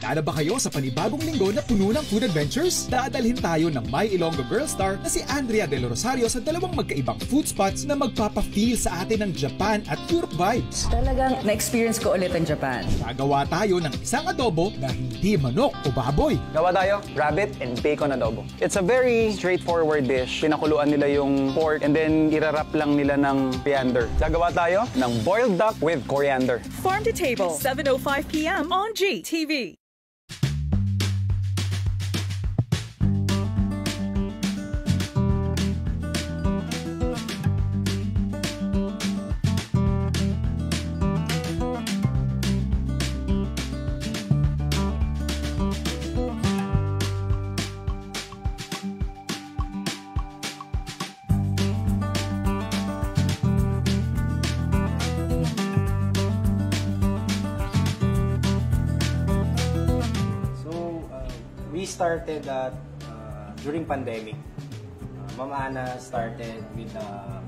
Handa na ba kayo sa panibagong linggo na puno ng food adventures? Dadalhin tayo ng My Ilonggo Girl Star na si Andrea Del Rosario sa dalawang magkaibang food spots na magpapa-feel sa atin ng Japan at Europe vibes. Talagang na-experience ko ulit ang Japan. Gagawa tayo ng isang adobo na hindi manok o baboy. Gawa tayo rabbit and bacon adobo. It's a very straightforward dish. Pinakuluan nila yung pork and then irarap lang nila ng coriander. Gagawa tayo ng boiled duck with coriander. Farm to Table, 7:05 p.m. on GTV. We started at during pandemic. Mama Ana started with a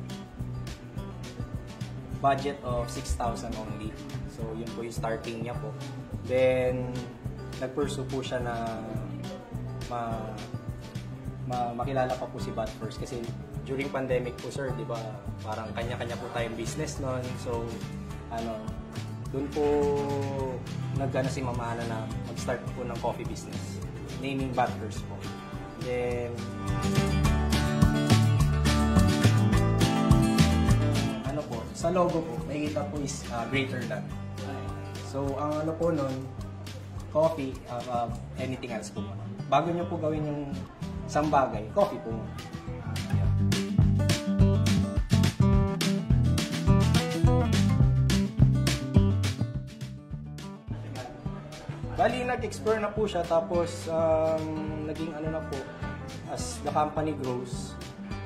budget of 6,000 only. So yun po yung starting niya po. Then nag-pursue po siya na makilala pa po si Bat First kasi during pandemic po sir, di ba, parang kanya-kanya po tayong business noon. So doon po nag-ano si Mama Ana na mag-start po ng coffee business. Naming Batters po. Then, sa logo po, makikita po is greater than. So, ang po nun, coffee, anything else po. Bago nyo po gawin yung isang bagay, coffee po. Bali, nag-explore na po siya, tapos naging na po, as the company grows,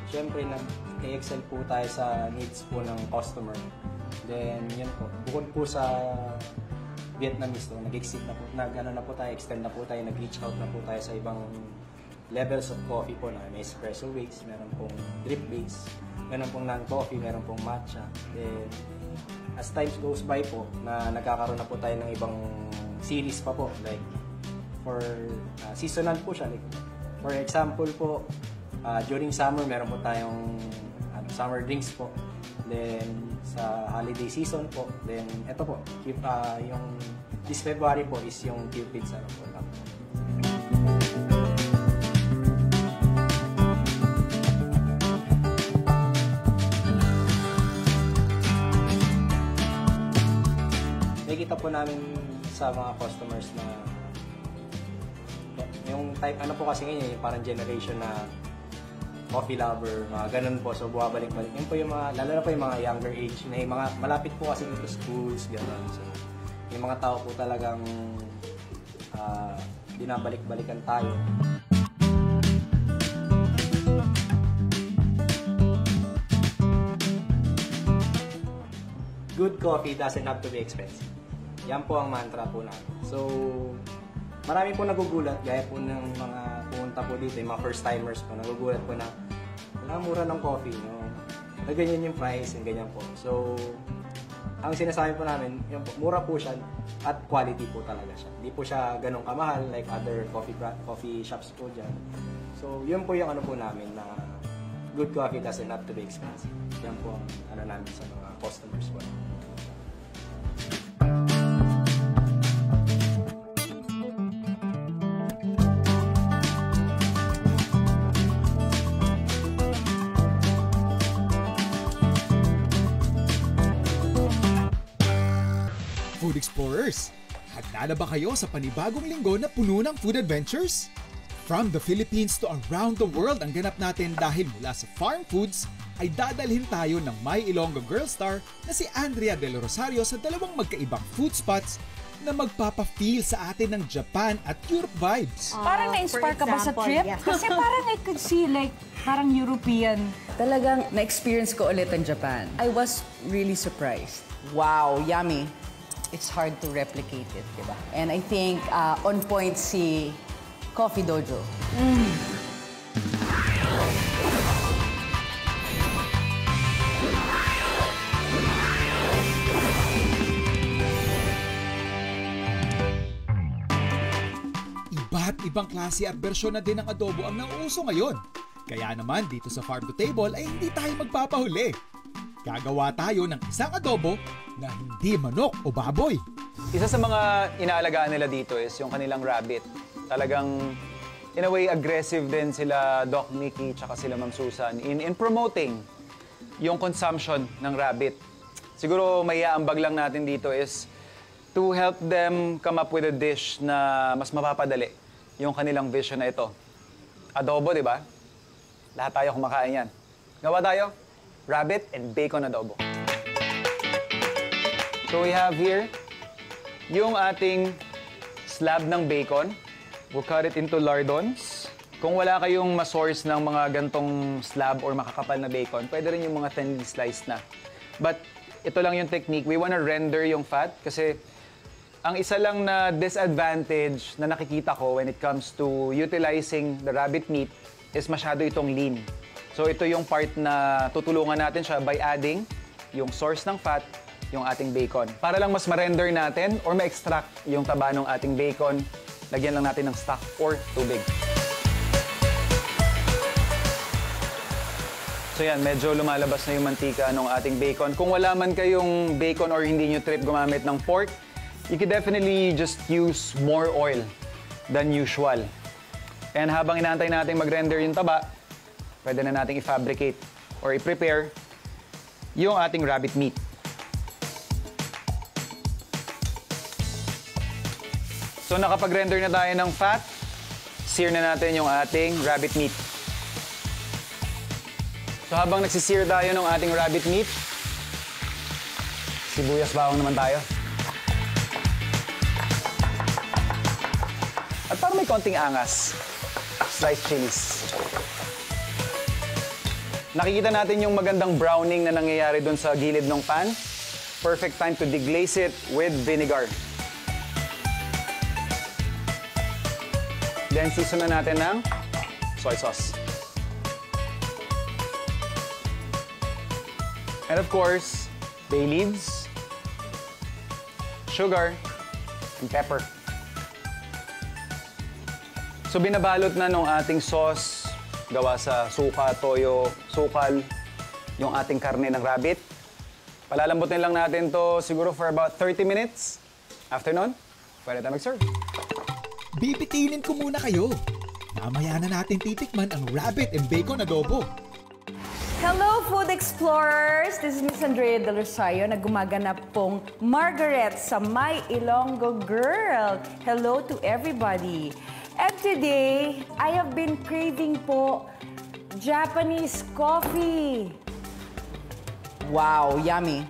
syempre nag-excel po tayo sa needs po ng customer. Then, yun po, bukod po sa Vietnamese, nag-exceed na po, na po tayo, extend na po tayo, nag-reach out na po tayo sa ibang levels of coffee po na may espresso base, meron pong drip base, meron pong non-coffee, meron pong matcha. Then, as time goes by po, na nagkakaroon na po tayo ng ibang series pa po, like for seasonal po siya, like for example po, during summer meron po tayong summer drinks po, then sa holiday season po, then ito po yung this February po is yung Cupid's po. Nakikita po namin sa mga customers na yung type, po kasi ngayon, yung parang generation na coffee lover, mga ganun po. So, buwabalik-balik. Yun po yung mga, lalo na po yung mga younger age, na yung mga malapit po kasi dito schools, gano'n. So, yung mga tao po talagang binabalik-balikan tayo. Good coffee doesn't have to be expensive. Yan po ang mantra po namin. So, marami po nagugulat, gaya po ng mga pumunta po dito, yung mga first-timers po, nagugulat po na mura ng coffee, no? Na ganyan yung price, and ganyan po. So, ang sinasabi po namin, yun po, mura po siya at quality po talaga siya. Hindi po siya ganun kamahal like other coffee shops po dyan. So, yun po yung po namin na good coffee doesn't have to be expensive. Yan po ang namin sa mga customers po. Food Explorers, handa na ba kayo sa panibagong linggo na puno ng food adventures? From the Philippines to around the world ang ganap natin dahil mula sa farm foods ay dadalhin tayo ng My Ilonggo Girl Star na si Andrea Del Rosario sa dalawang magkaibang food spots na magpapa-feel sa atin ng Japan at Europe vibes. Parang na-inspire ka ba sa trip? Yeah. Kasi parang I could see like parang European. Talagang na-experience ko ulit ang Japan. I was really surprised. Wow, yummy. It's hard to replicate it, diba? And I think on point si Coffee Dojo. Iba't ibang klase at bersyon na din ng adobo ang nauuso ngayon. Kaya naman dito sa Farm to Table ay hindi tayo magpapahuli. Gagawa tayo ng isang adobo na hindi manok o baboy. Isa sa mga inaalagaan nila dito is yung kanilang rabbit. Talagang, in a way, aggressive din sila Doc Mickey tsaka sila Ma'am Susan in promoting yung consumption ng rabbit. Siguro may aambag lang natin dito is to help them come up with a dish na mas mapapadali yung kanilang vision na ito. Adobo, di ba? Lahat tayo kumakain yan. Gawa tayo, rabbit and bacon adobo. So we have here yung ating slab ng bacon. We'll cut it into lardons. Kung wala kayong ma-source ng mga gantong slab or makakapal na bacon, pwede rin yung mga thinly sliced na. But ito lang yung technique. We wanna render yung fat kasi ang isa lang na disadvantage na nakikita ko when it comes to utilizing the rabbit meat is masyado itong lean. So ito yung part na tutulungan natin siya by adding yung source ng fat, yung ating bacon. Para lang mas ma-render natin or ma-extract yung taba ng ating bacon, lagyan lang natin ng stock or tubig. So yan, medyo lumalabas na yung mantika ng ating bacon. Kung wala man kayong bacon or hindi nyo trip gumamit ng pork, you could definitely just use more oil than usual. And habang inaantay natin mag-render yung taba, pwede na natin i-fabricate or i-prepare yung ating rabbit meat. So nakapag-render na tayo ng fat, sear na natin yung ating rabbit meat. So habang nagsisear tayo ng ating rabbit meat, sibuyas bawang naman tayo. At parang may konting angas, sliced chilies. Nakikita natin yung magandang browning na nangyayari doon sa gilid ng pan. Perfect time to deglaze it with vinegar. Then season na natin ng soy sauce. And of course, bay leaves, sugar, and pepper. So binabalot na nung ating sauce, gawa sa suka, toyo, sukal, yung ating karne ng rabbit. Palalambutin lang natin to siguro for about 30 minutes. After nun, pwede tayo mag-serve. Bibitinin ko muna kayo. Mamaya na natin titikman ang rabbit and bacon adobo. Hello, Food Explorers! This is Miss Andrea Del Rosario na gumaganap pong Margaret sa My Ilonggo Girl. Hello to everybody! And today, I have been craving po Japanese coffee. Wow, yummy.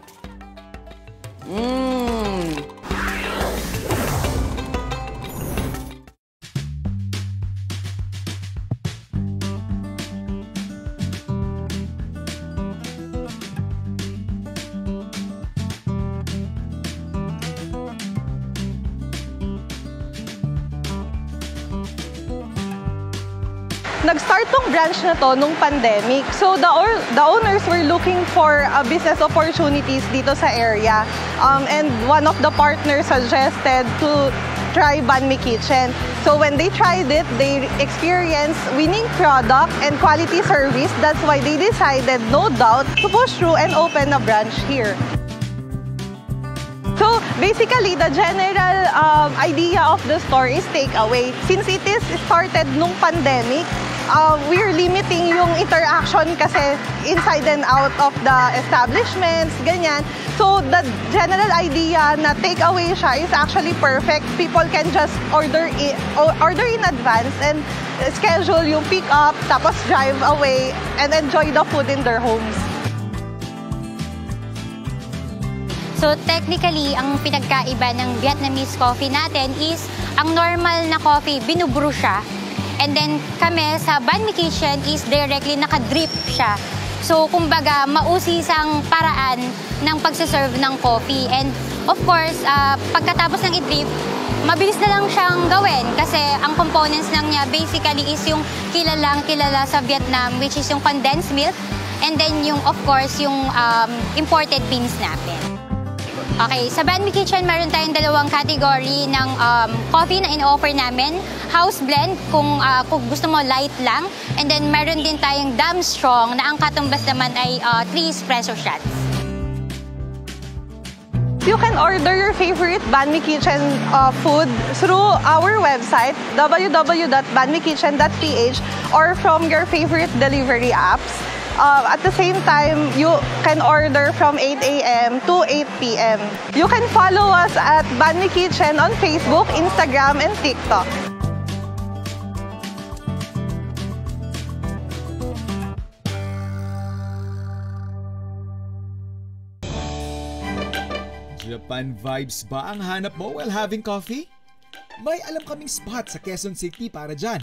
Nag-start tong branch na to nung pandemic. So the owners were looking for business opportunities dito sa area. And one of the partners suggested to try Banh Mi Kitchen. So when they tried it, they experienced winning product and quality service. That's why they decided, no doubt, to push through and open a branch here. So basically, the general idea of the store is takeaway. Since it is started nung pandemic, we're limiting yung interaction kasi inside and out of the establishments, ganyan. So the general idea na takeaway siya is actually perfect. People can just order in advance and schedule yung pick up, tapos drive away and enjoy the food in their homes. So technically, ang pinagkaiba ng Vietnamese coffee natin is ang normal na coffee, binubrew siya. And then kami sa Banh Mi Kitchen is directly naka-drip siya. So kumbaga, mausisang paraan ng pagsaserve ng coffee. And of course, pagkatapos ng i-drip, mabilis na lang siyang gawin kasi ang components lang niya basically is yung kilala sa Vietnam, which is yung condensed milk, and then yung of course yung imported beans natin. Okay, sa Banh Mi Kitchen, meron tayong dalawang category ng coffee na in-offer namin. House blend, kung gusto mo light lang. And then meron din tayong damn strong na ang katumbas naman ay 3 espresso shots. You can order your favorite Banh Mi Kitchen food through our website, www.banmikitchen.ph, or from your favorite delivery apps. At the same time, you can order from 8 a.m. to 8 p.m. You can follow us at Banh Mi Kitchen on Facebook, Instagram, and TikTok. Japan vibes ba ang hanap mo while having coffee? May alam kaming spot sa Quezon City para dyan.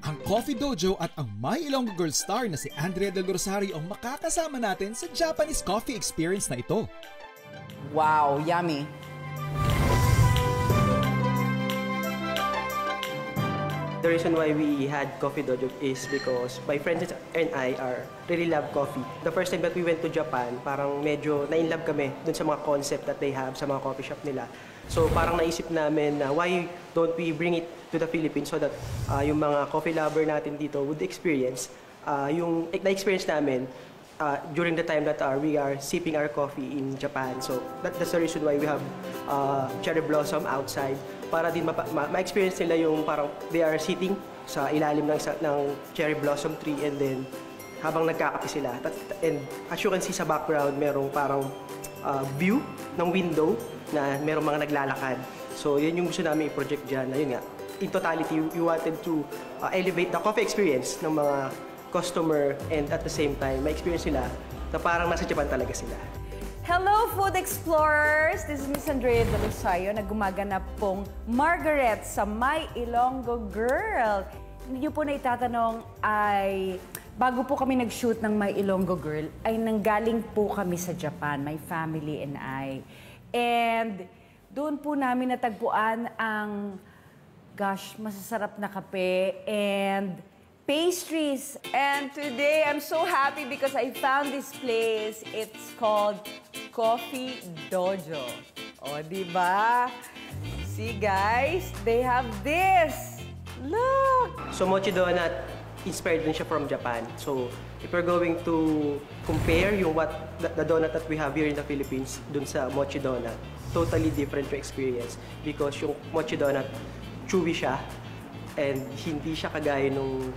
Ang Coffee Dojo at ang My Ilonggo Girl star na si Andrea Del Rosario ang makakasama natin sa Japanese coffee experience na ito. Wow, yummy. The reason why we had Coffee Dojo is because my friends and I really love coffee. The first time that we went to Japan, parang medyo na-inlove kami dun sa mga concept that they have sa mga coffee shop nila. So parang naisip namin na why don't we bring it to the Philippines so that yung mga coffee lover natin dito would experience yung na-experience namin during the time that we are sipping our coffee in Japan. So that's the reason why we have cherry blossom outside para din ma-experience nila yung parang they are sitting sa ilalim ng cherry blossom tree and then habang nagkakape sila. And as you can see sa background, merong parang view ng window na merong mga naglalakad. So yun yung gusto namin i-project dyan. Ayun nga, in totality, we wanted to elevate the coffee experience ng mga customer and at the same time, ma-experience nila na parang nasa Japan talaga sila. Hello, Food Explorers! This is Miss Andrea Del Rosario na gumaganap pong Margaret sa My Ilonggo Girl. Hindi niyo po na itatanong ay, bago po kami nag-shoot ng My Ilonggo Girl, ay nanggaling po kami sa Japan, my family and I. And doon po namin natagpuan ang, gosh, masasarap na kape and pastries. And today, I'm so happy because I found this place. It's called Coffee Dojo. O, diba? See, guys, they have this. Look! So Mochi Donut, inspired din siya from Japan. So if we're going to compare yung the donut that we have here in the Philippines dun sa Mochi Donut, totally different to experience because yung Mochi Donut, chewy siya and hindi siya kagaya nung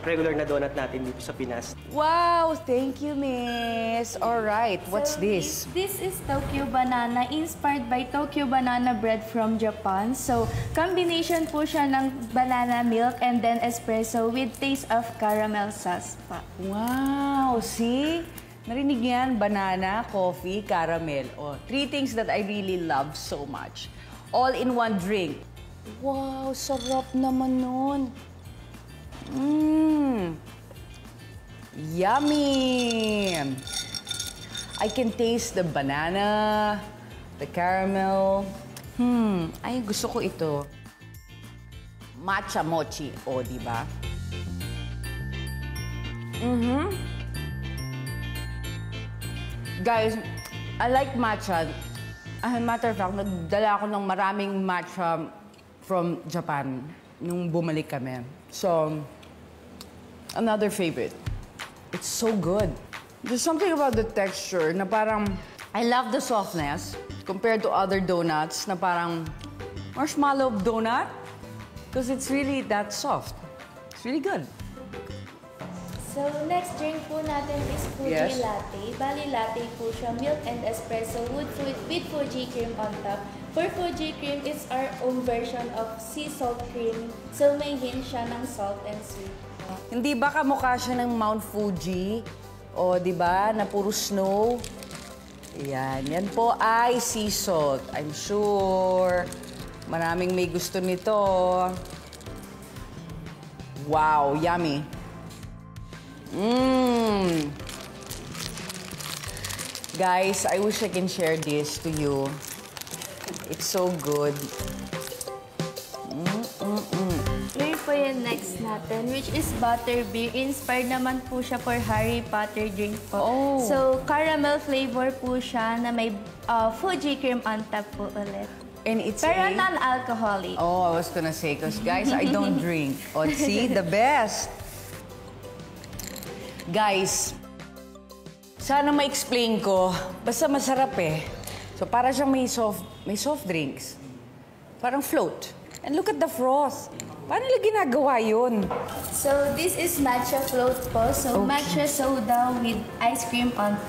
regular na donut natin dito sa Pinas. Wow! Thank you, Miss. All right, what's this? This is Tokyo Banana, inspired by Tokyo Banana bread from Japan. So, combination po siya ng banana milk and then espresso with taste of caramel sauce pa. Wow! See? Narinig yan? Banana, coffee, caramel. Oh, 3 things that I really love so much. All in one drink. Wow! Sarap naman nun. Yummy! I can taste the banana, the caramel. Ay, gusto ko ito. Matcha mochi. O, diba? Guys, I like matcha. As a matter of fact, nagdala ako ng maraming matcha from Japan nung bumalik kami. So, another favorite. It's so good. There's something about the texture na parang, I love the softness compared to other donuts na parang marshmallow donut because it's really that soft. It's really good. So, next drink po natin is Fuji Yes. Latte. Bali latte po siya, milk and espresso with Fuji cream on top. For Fuji cream, it's our own version of sea salt cream. So, may hint siya ng salt and sweet. Hindi ba kamukha siya ng Mount Fuji? O, di ba, na puro snow? Yan po ay sea salt. I'm sure maraming may gusto nito. Wow, yummy. Guys, I wish I can share this to you. It's so good. Very yung next natin, which is butterbeer. Inspired naman po siya for Harry Potter drink po. Oh. So, caramel flavor po siya na may Fuji cream on top po ulit. And it's Pero a... non-alcoholic. Oh, I was gonna say, because guys, I don't drink. Oh, see, the best. Guys, sana ma-explain ko. Basta masarap eh. So, para siyang may soft drinks. Parang float. And look at the froth. Paano nila ginagawa yun? So, this is matcha float po. So, matcha soda with ice cream on